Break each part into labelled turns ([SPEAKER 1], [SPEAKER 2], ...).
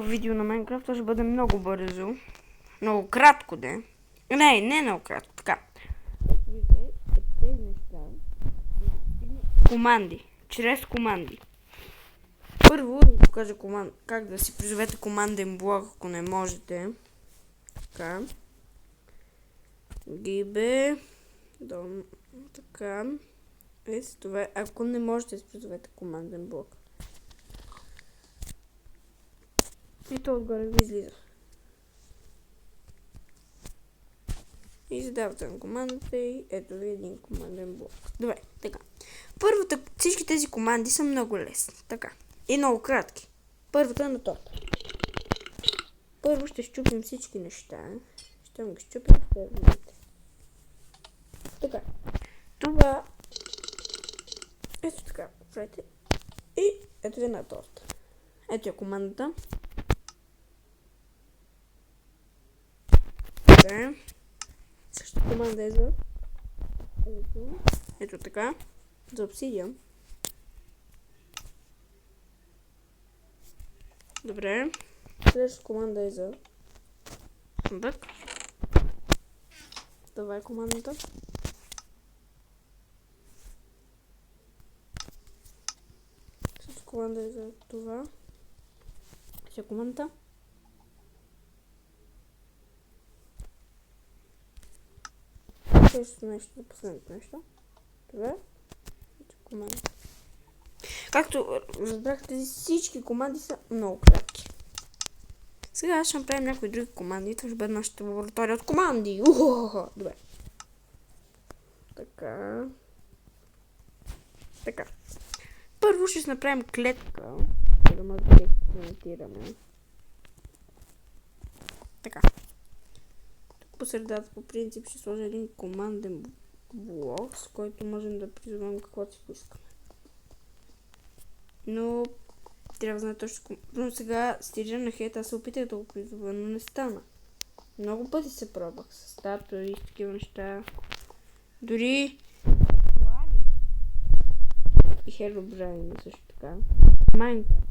[SPEAKER 1] видео на Майнкрафт, ще бъде много бързо. Много кратко, де. Не много кратко, така. Тези неща. Команди. Чрез команди. Първо да ви покажа как да си призовете команден блок, ако не можете. Така. Гибе. Така. Това, ако не можете да си призовете команден блок. И то отгоре ви излиза. И задавате на командата и ето ви един команден блок. Добре, така. Първата, всички тези команди са много лесни. Така. И много кратки. Първата е на торта. Първо ще щупим всички неща. Ще ги щупим в видите. Така. Това. Ето така. Правите. И ето ви на торта. Ето е командата. Добре. Същата команда е за ето така, за обсидиан. Добре. Следващата команда е за съндък. Това е командата. Следващата команда е за това. Ще е командата. Следващото нещо за последното нещо. Това е команда. Както разбрахте, всички команди са много кратки. Сега ще направим някои други команди. Това ще бъде нашата лаборатория от команди. Добре. Така. Така. Първо ще направим клетка, за да може да експериментираме. Така. По средата по принцип ще сложа един команден блок, с който можем да призовем каквото си поискаме. Но трябва да знае точно. Но сега стиджа на хейт, аз се опитах да го призова, но не стана. Много пъти се пробвах с статуи и такива неща. Дори и Херобрайн също така. Майнкрафт.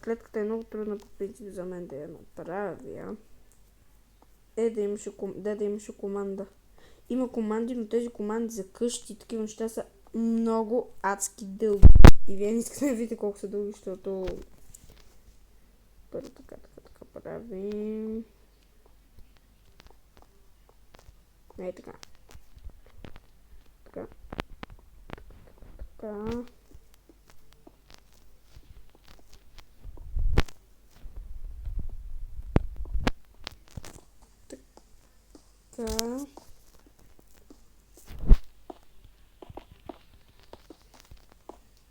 [SPEAKER 1] Клетката е много трудна по принцип за мен да я направя. Да имаше команда. Има команди, но тези команди за къщи и такива неща са много адски дълги. И вие не искате да видите колко са дълги, защото първо така правим. Ей така. Така. Така. Така.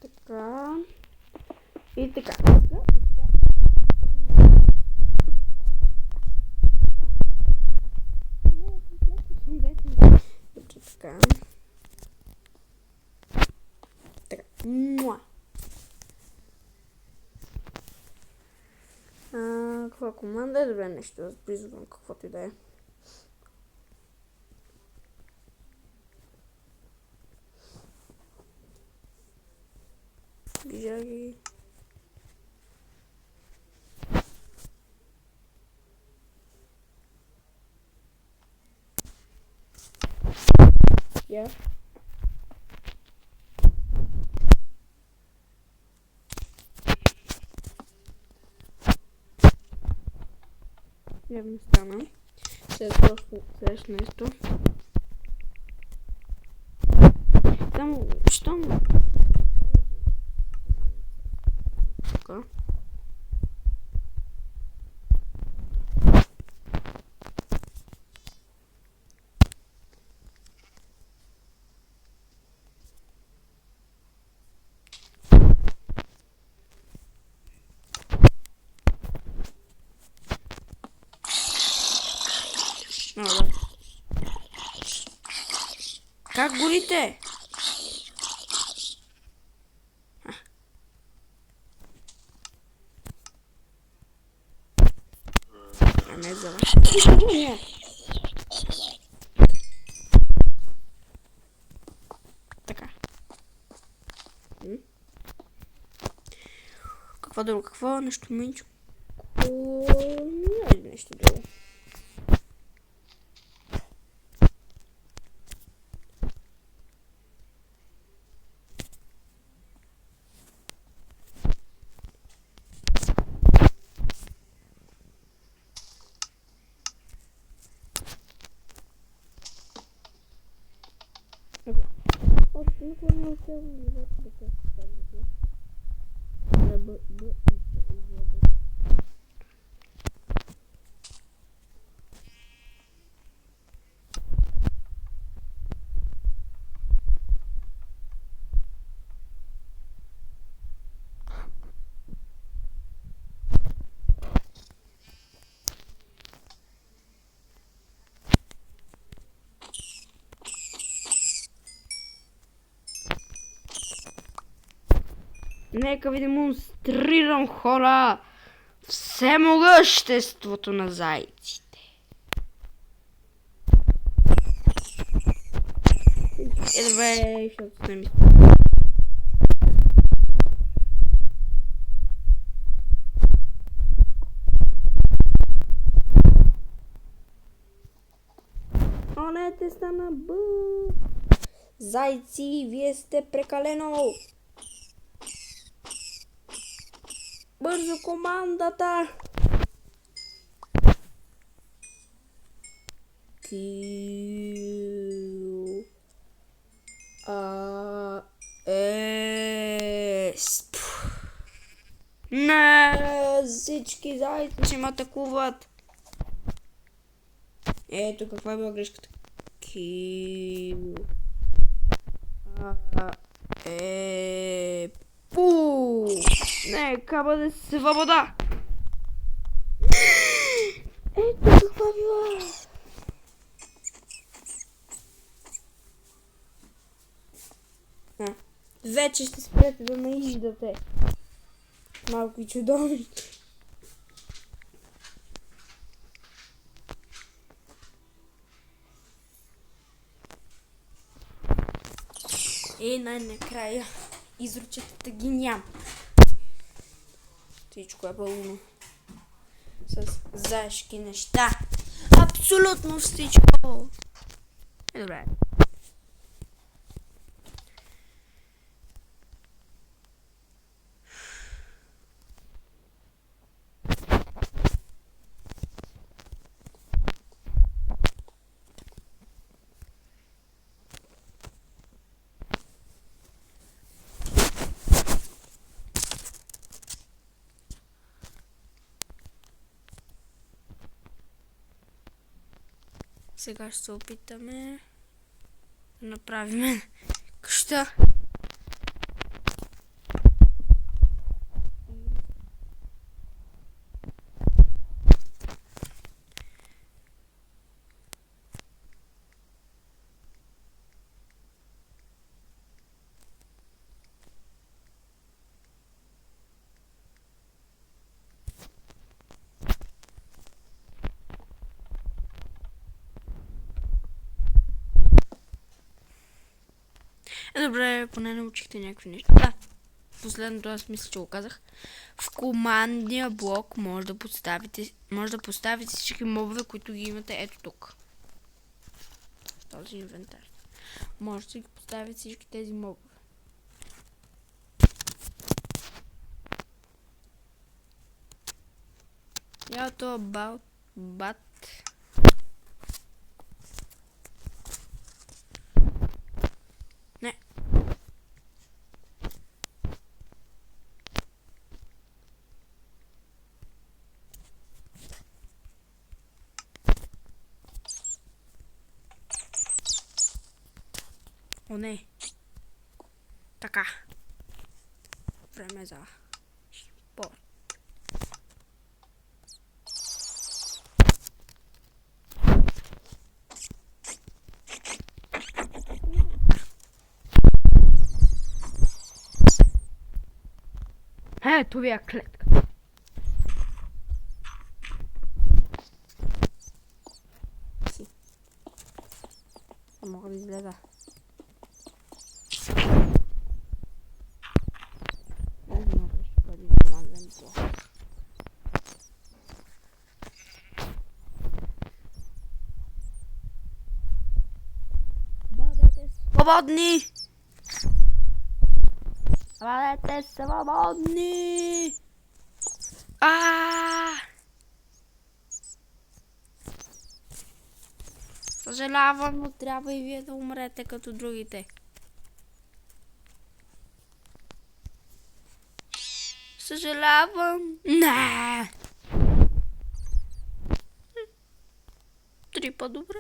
[SPEAKER 1] Така. И така. Така. Така. Муа. Каква команда е? Добре, нещо да призвам каквото и да е. Бижаги. Я. Явно стана. Следващото нещо. Само, щом така. Как горите? Не за вас. Така. Какво друго? Какво? Нещо минчко? Не, нещо друго. Още никога не успявам да живота да се изказва. Нека ви демонстрирам, хора, всемогъществото на зайците. Добре, защото не ми... О, не, те стана Б. Зайци, вие сте прекалено. Бързо командата! Kill. Не, всички зайци ще ме атакуват. Ето каква е била грешката. Kill. Пу! Нека бъде свобода! Ето каква била! Вече ще спрете да наиждате. Малко и чудовище. И най-накрая изручетата ги няма. Всичко е пълно с заешки неща. Абсолютно всичко. Добре. Сега ще се опитаме да направим къща. Добре, поне научихте някакви неща. Да, последното аз мисля, че го казах. В командния блок може да поставите всички мобове, които ги имате ето тук. В този инвентар. Може да ги поставите всички тези мобове. Ялто бат. Не. О, не. Така. Време за спорт. Ето ви е клетка. Мога да излеза. Не знам, ще бъде команден свободни! Бъдете свободни! Съжалявам, но трябва и вие да умрете като другите. Съжалявам. Не! 3 по-добре.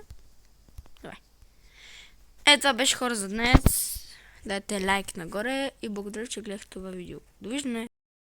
[SPEAKER 1] Добре. Това беше хора за днес. Дайте лайк нагоре и благодаря, че гледахте това видео. Довиждане!